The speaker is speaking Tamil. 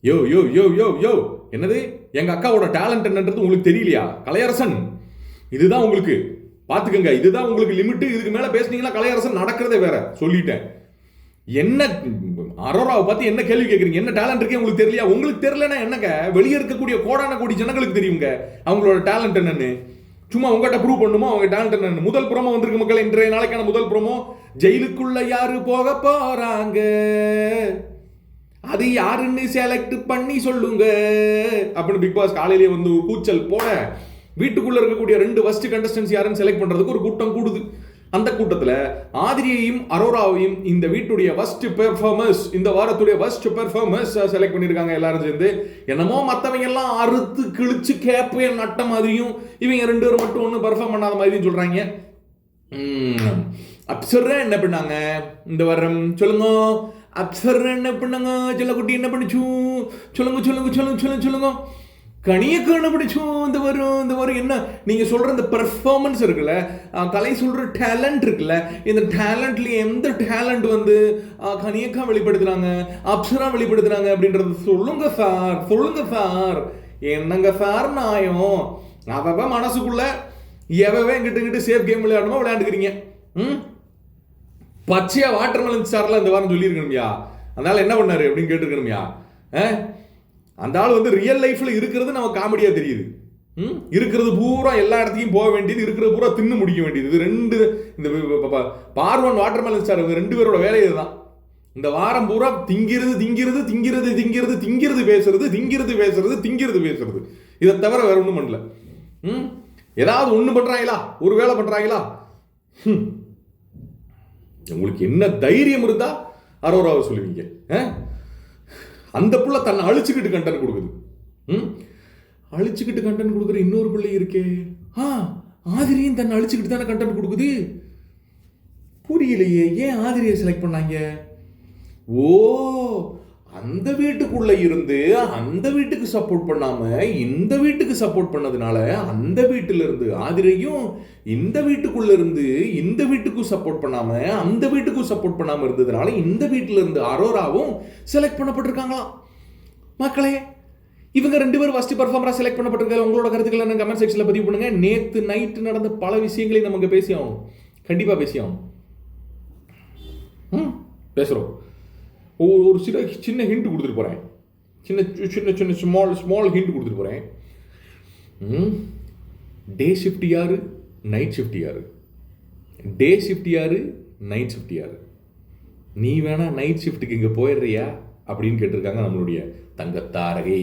யோ யோ யோ யோ யோ என்னது எங்க அக்காவோட டேலண்ட் என்னன்றது உங்களுக்கு தெரியலையா? கலையரசன் இதுதான் உங்களுக்கு, பாத்துக்கங்க, இதுதான் உங்களுக்கு லிமிட். இதுக்கு மேல பேசுனீங்கன்னா கலையரசன் நடக்கிறதே வேற. சொல்லிட்டேன். என்ன அரோராவை பத்தி என்ன கேள்வி கேட்குறீங்க? என்ன டேலண்ட் இருக்கே உங்களுக்கு தெரியலையா? உங்களுக்கு தெரியலன்னா என்னங்க, வெளியே இருக்கக்கூடிய கோடான கோடி ஜனங்களுக்கு தெரியுங்க அவங்களோட டேலண்ட் என்னன்னு. சும்மா உங்ககிட்ட ப்ரூவ் பண்ணுமோ அவங்க டேலண்ட் என்னன்னு. முதல் ப்ரோமோ வந்திருக்கு மக்கள். இன்றைய நாளைக்கான முதல் ப்ரோமோ, ஜெயிலுக்குள்ள யாரு போக போறாங்க, அது யாருன்னு செலக்ட் பண்ணி சொல்லுங்க அப்படின்னு பிக் பாஸ் காலையிலேயே வந்து ஒரு கூச்சல் போட, வீட்டுக்குள்ள இருக்கக்கூடிய 2 ஃபர்ஸ்ட் கண்டஸ்டன்ஸ் யாருன்னு செலக்ட் பண்றதுக்கு ஒரு கூட்டம் கூடுது. அந்த கூட்டத்தில் ஆதிரியையும் அரோராவையும் இந்த வீட்டுடைய ஃபர்ஸ்ட் பெர்ஃபார்மர்ஸ், இந்த வாரத்துடைய ஃபர்ஸ்ட் பெர்ஃபார்மர்ஸ் செலக்ட் பண்ணியிருக்காங்க எல்லாரும் சேர்ந்து. என்னமோ மற்றவங்க எல்லாம் அறுத்து கிழிச்சு கேப்பைய நட்ட மாதிரியும் இவங்க 2 பேரும் மட்டும் ஒன்றும் பெர்ஃபார்ம் பண்ணாத மாதிரியும் சொல்றாங்க. அப்சரா என்ன பண்ணாங்க இந்த வாரம் சொல்லுங்க? அப்சரா என்ன பண்ணாங்க? செல்லக்குட்டி என்ன பண்ணிச்சு? சொல்லுங்க சொல்லுங்க சொல்லுங்க சொல்லுங்க சொல்லுங்க. கனியக்கு என்ன பிடிச்சோம் இந்த வரும் என்ன நீங்க சொல்ற இந்த பெர்ஃபார்மன்ஸ் இருக்குல்ல, கலை சொல்ற டேலண்ட் இருக்குல்ல, இந்த டேலண்ட்ல எந்த டேலண்ட் வந்து கனியக்கா வெளிப்படுத்துறாங்க, அப்சரா வெளிப்படுத்துறாங்க அப்படின்றது சொல்லுங்க சார், சொல்லுங்க சார். என்னங்க சார் நியாயம்? அவ மனசுக்குள்ள எவவே கிட்ட சேஃப் கேம் விளையாடணுமோ விளையாண்டுக்கிறீங்க. பச்சையா வாட்டர்மெலன் சார்ல இந்த வாரம் சொல்லியிருக்கணும்யா. அதனால என்ன பண்ணாரு அப்படின்னு கேட்டுருக்கணும்யா. அந்த ஆள் வந்து ரியல் லைஃப்ல இருக்கிறது நமக்கு காமெடியா தெரியுது. இருக்கிறது பூரா எல்லா இடத்துக்கும் போக வேண்டியது, இருக்கிறது பூரா தின்னு முடிக்க வேண்டியது. இது 2 இந்த பார்வன் வாட்டர்மெலன் சார் 2 பேரோட வேலை இதுதான். இந்த வாரம் பூரா திங்கிறது திங்கிறது திங்கிறது திங்கிறது திங்கிறது பேசுறது, திங்கிறது பேசுறது, திங்கிறது பேசுறது. இதை தவிர வேற ஒன்றும் பண்ணல. ஏதாவது ஒண்ணு பண்றாங்களா? ஒரு வேலை பண்றாங்களா? உங்களுக்கு என்ன தைரியம் இருந்தா அரோராவை சொல்லுவீங்க? அந்த புள்ள தன்னை அழிச்சுக்கிட்டு கண்டென்ட் கொடுக்குது. அழிச்சுக்கிட்டு கண்டென்ட் கொடுக்குற இன்னொரு பிள்ளை இருக்கே, ஆதிரியும் தன்னை அழிச்சுக்கிட்டு தானே கண்டென்ட் கொடுக்குது. புரியலையே ஏன் ஆதிரியை செலக்ட் பண்ணாங்க? ஓ, அந்த வீட்டுக்குள்ள இருந்து அந்த வீட்டுக்கு சப்போர்ட் பண்ணாம இந்த வீட்டுக்கு சப்போர்ட் பண்ணதுனால அந்த வீட்டுல இருந்து ஆதிரையும் இந்த வீட்டுக்குள்ள இருந்து இந்த வீட்டுக்கும் சப்போர்ட் பண்ணாம அந்த வீட்டுக்கும் சப்போர்ட் பண்ணாம இருந்ததுனால இந்த வீட்டுல இருந்து அரோராவும் செலக்ட் பண்ணப்பட்டிருக்காங்களாம். மக்களே, இவங்க 2 பேரும் ஃபர்ஸ்ட் பெர்ஃபார்மரா செலக்ட் பண்ணப்பட்டிருக்காங்க. உங்களோட கருத்துக்களை என்ன கமெண்ட் செக்ஷன்ல பதிவு பண்ணுங்க. நேத்து நைட்டு நடந்த பல விஷயங்களை நமக்கு பேசி ஆகணும், கண்டிப்பா பேசி ஆகணும். பேசுறோம். ஒரு சின்ன ஹிண்ட் கொடுத்துட்டு போறேன். சின்ன ஸ்மால் ஹிண்ட் கொடுத்துட்டு போறேன். டே ஷிஃப்ட் யாரு, நைட் ஷிஃப்ட் யாரு? டே ஷிஃப்ட் யாரு, நைட் ஷிஃப்ட் யாரு? நீ வேணா நைட் ஷிஃப்ட்டுக்கு இங்க போயிடுறியா அப்படின்னு கேட்டிருக்காங்க நம்மளுடைய தங்கத்தாரகை.